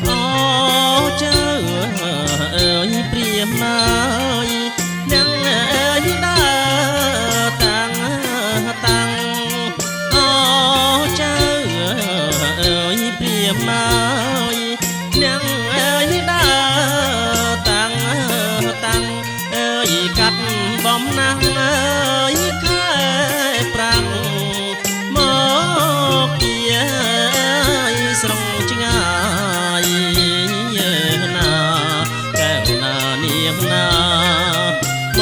អូចៅអើយព្រាមណាយនាងអើយដើរតាំងអូចៅអើយព្រាមណាយនាងអើយដើរតាំងអើយកាត់បំណាំងអើយខែប្រាំងមកជាស្រងឆ្ងាយណាកែវណានាងណាម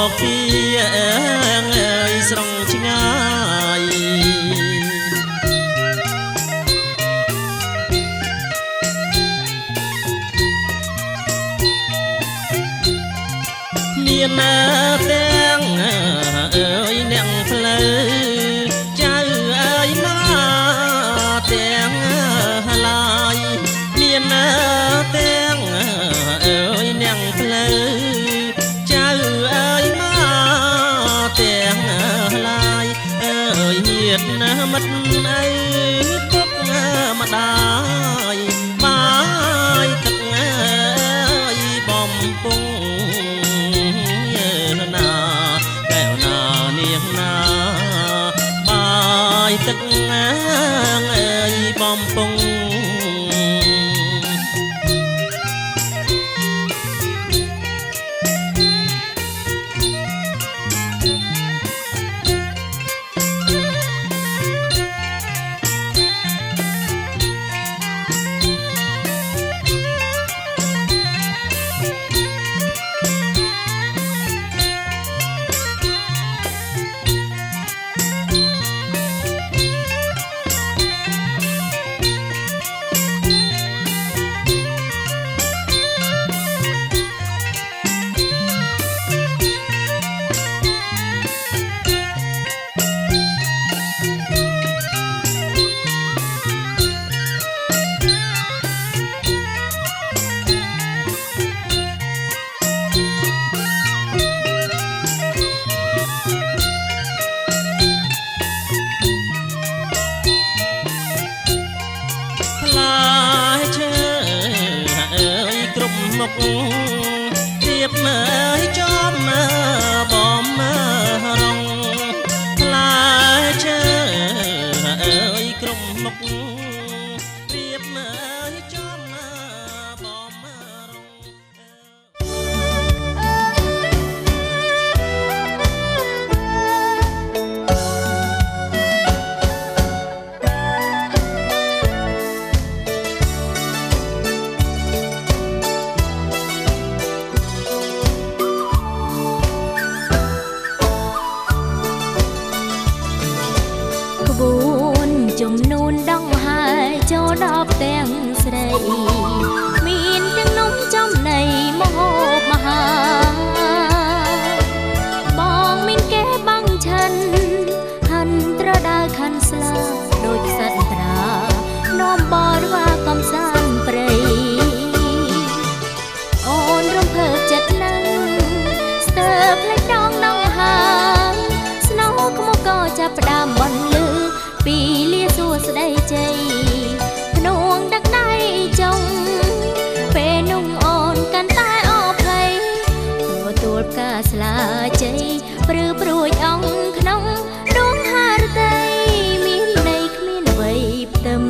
កពីអើយស្រងឆ្ងាយមានទាំងអើយអ្នកផ្លូវចៅអើយមកទាំងឡាយមានទាំងអើយអ្នកផ្លូវចៅអើយមកទាំងឡាយអើយញាតមិត្តអើយពុកម្ដាយបាយទឹកអើយបំពង់ណាកែវណានាងណាបាយទឹកអើយបំពង់មុខទៀបមើលចំបំរងផ្លែឈើអើយគ្រប់មុខទៀបមើលចំបំរងជំនូនដងហើយចូលដល់ផ្ទាំងស្រីមានទាំងនំចំណីមហូបមហាបងមានគេបាំងឆិនហាន់ត្រដៅខាន់ស្លាដូចខ្សិតត្រានាំបរវាកំសាន្តព្រៃអូនរំភើបចិត្តណាស់ស្ទើរផ្លេចដងដងហើយស្នោខ្មុកក៏ចាប់ផ្ដើមបន្លឺពីលាសួស្ដីជ័យភ្នួងដឹកដៃចុងពេលនោះអូនកាន់តែអភ័យទទួលផ្កាស្លាជ័យព្រឺព្រួយអង្គក្នុងដួងហារតីមានន័យគ្មានអ្វីផ្ទឹម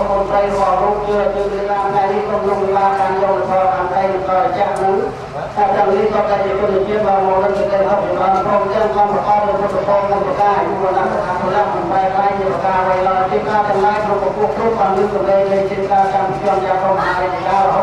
คนไทยรอลูกเยอะจนเวลาในนี้ต้องลงเวลาการยอมพอการไทย ก็จะนั้นถ้าจังนี้ก็จะเป็นคนเชื่อว่าโมนั้นจะได้รับผลพร้อมแจ้งความประกอบในพุทธพจน์นั้นก็ได้อยู่บนนั้นทางคนละคนไปไปอยู่กาไว้รอที่ข้าทั้งหลายเราก็พวกทุกความนึกตัวเลยเลยจินตนาการเชื่อมยาเข้ามาในดาวเขา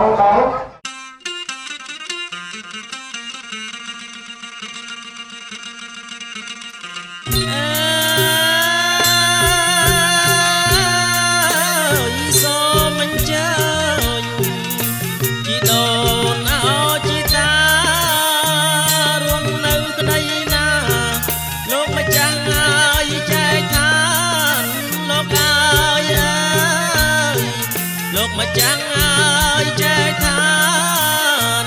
มาจังอายใจทาน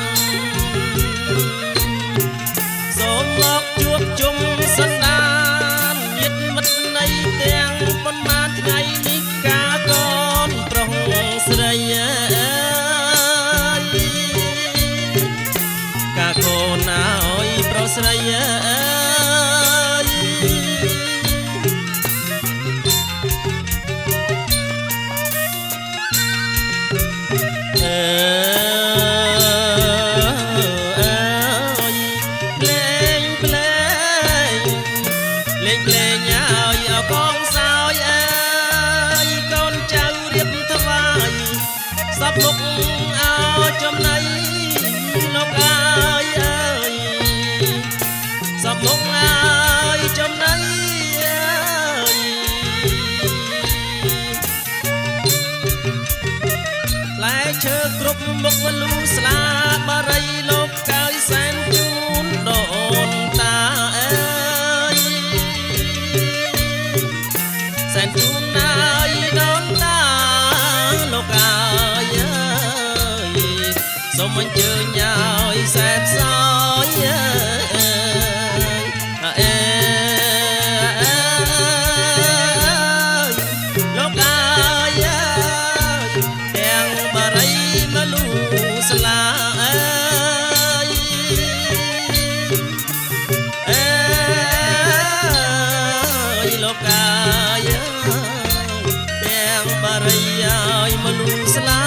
สมงอกจวบจุมสันดานยึดมัดในเตียงปนมาไงนิกากรตรงสระยกาโกนาอ้อยโปรสระยสับมุกเอาจมในนกอายสับมุกอายจมในแลเชือกรุบมุกมันลูสลาบารีโลกกายแสนจูนโดนตาแสนจูนนายโดนตาโลกอายสมมันเจอหน่อยแสบซอยโลกอายแดงบารีมาลูสลาโลกอายแดงบารีมาลูสลา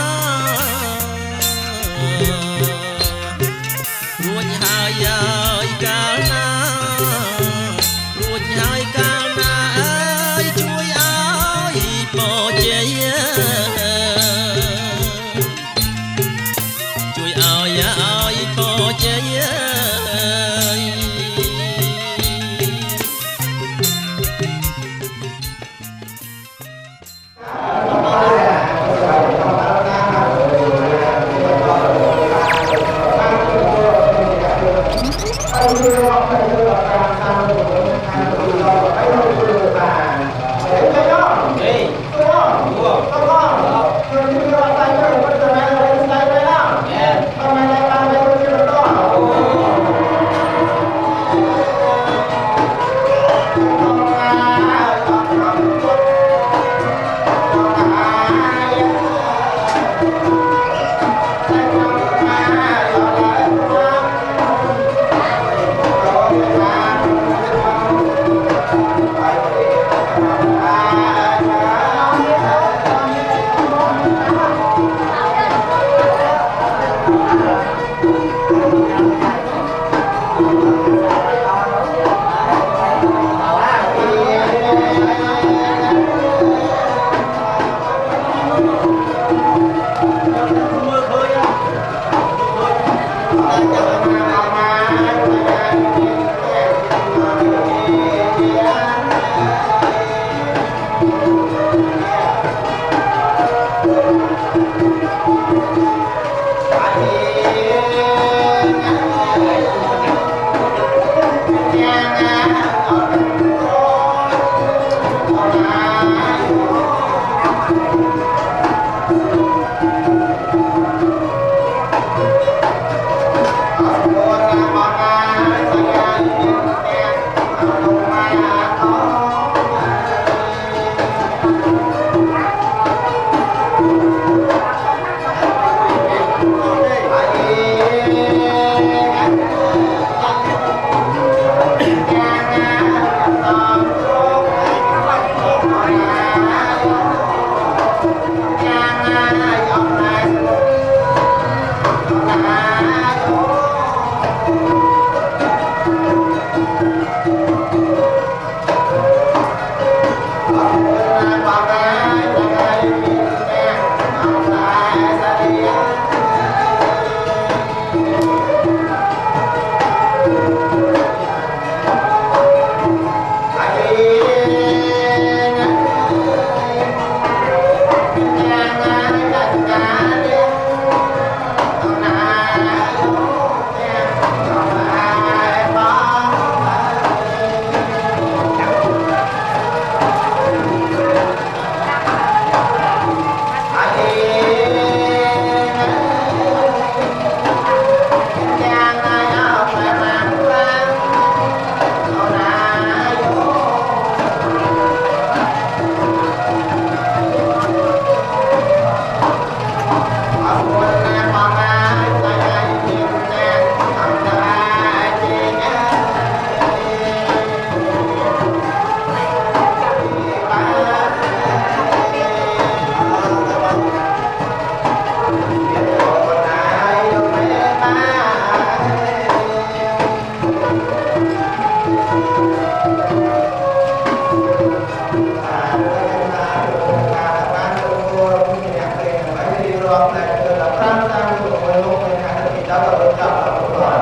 là được chọn là một rồi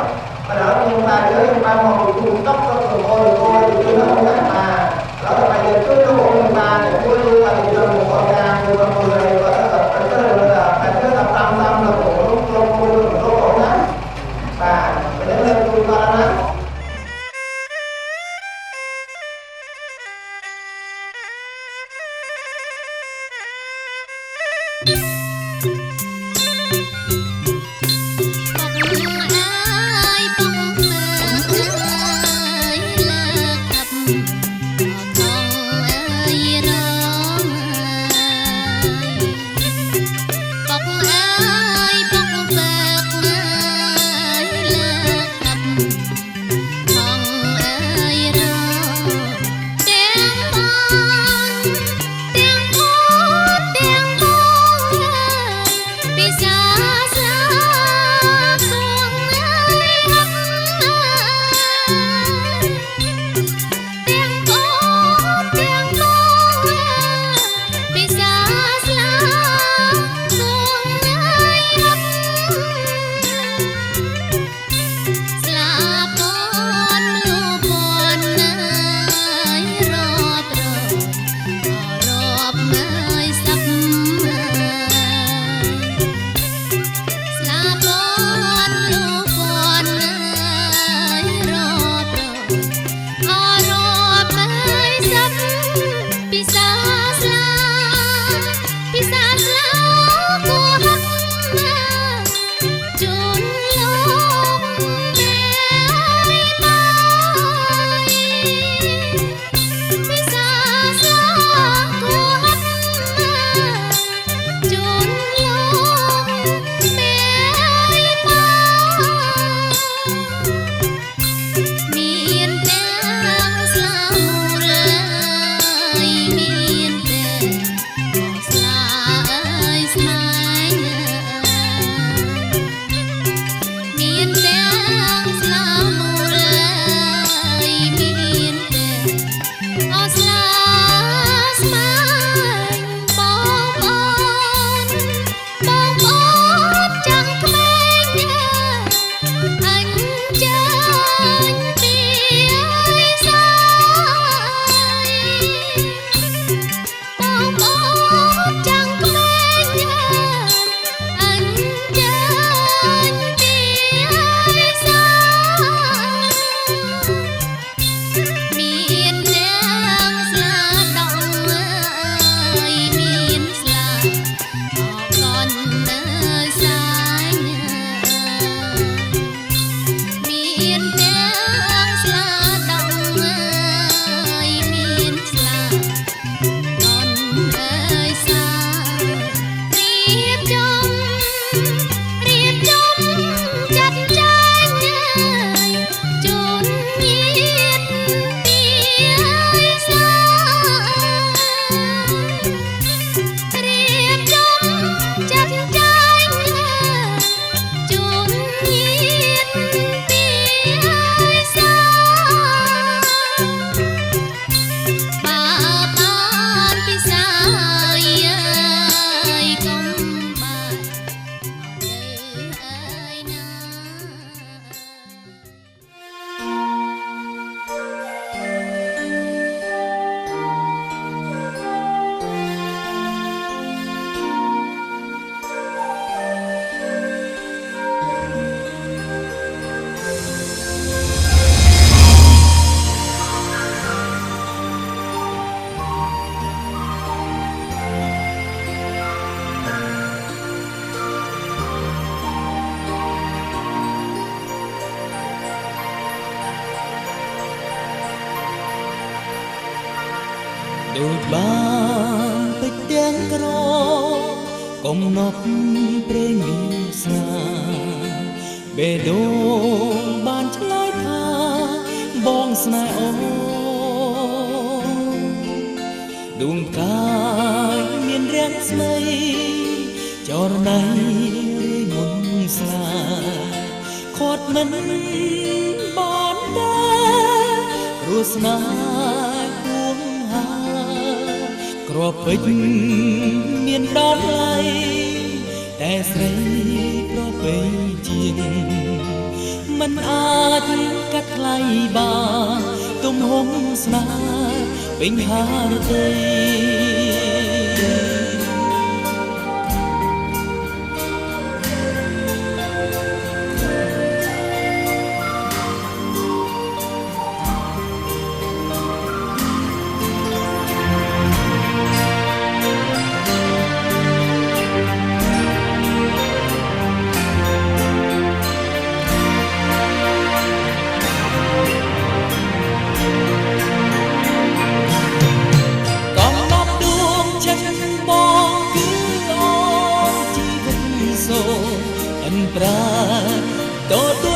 mà đó nhưng mà nếu chúng ta một cung cấp các cơ hội thì nó không phải mà đó là bây giờ cứ nó một chúng ta để cuối luôn là bây giờ một con ra như con người này và nó phải cứ là tam là của lúc lúc ổn lắm và đến lên chúng ta đó.ដូចបានពេចទាំងក្រកុំណប់ព្រេងមានស្នាបេះដូងបានឆ្លើយថាបងស្នេហ៍អូដួងផ្កាយមានរាំងស្មីចរណៃរីមុនស្លាខាត់មិនបានដែរព្រោះស្នេហ៍គ្រាប់ពេជ្រមានដល់ឡៃតែ តែស្រីប្រពៃជាងមិនអាចកាត់ថ្លៃបានទំហំស្នេហ៍ពេញហារតីប្រាទទួល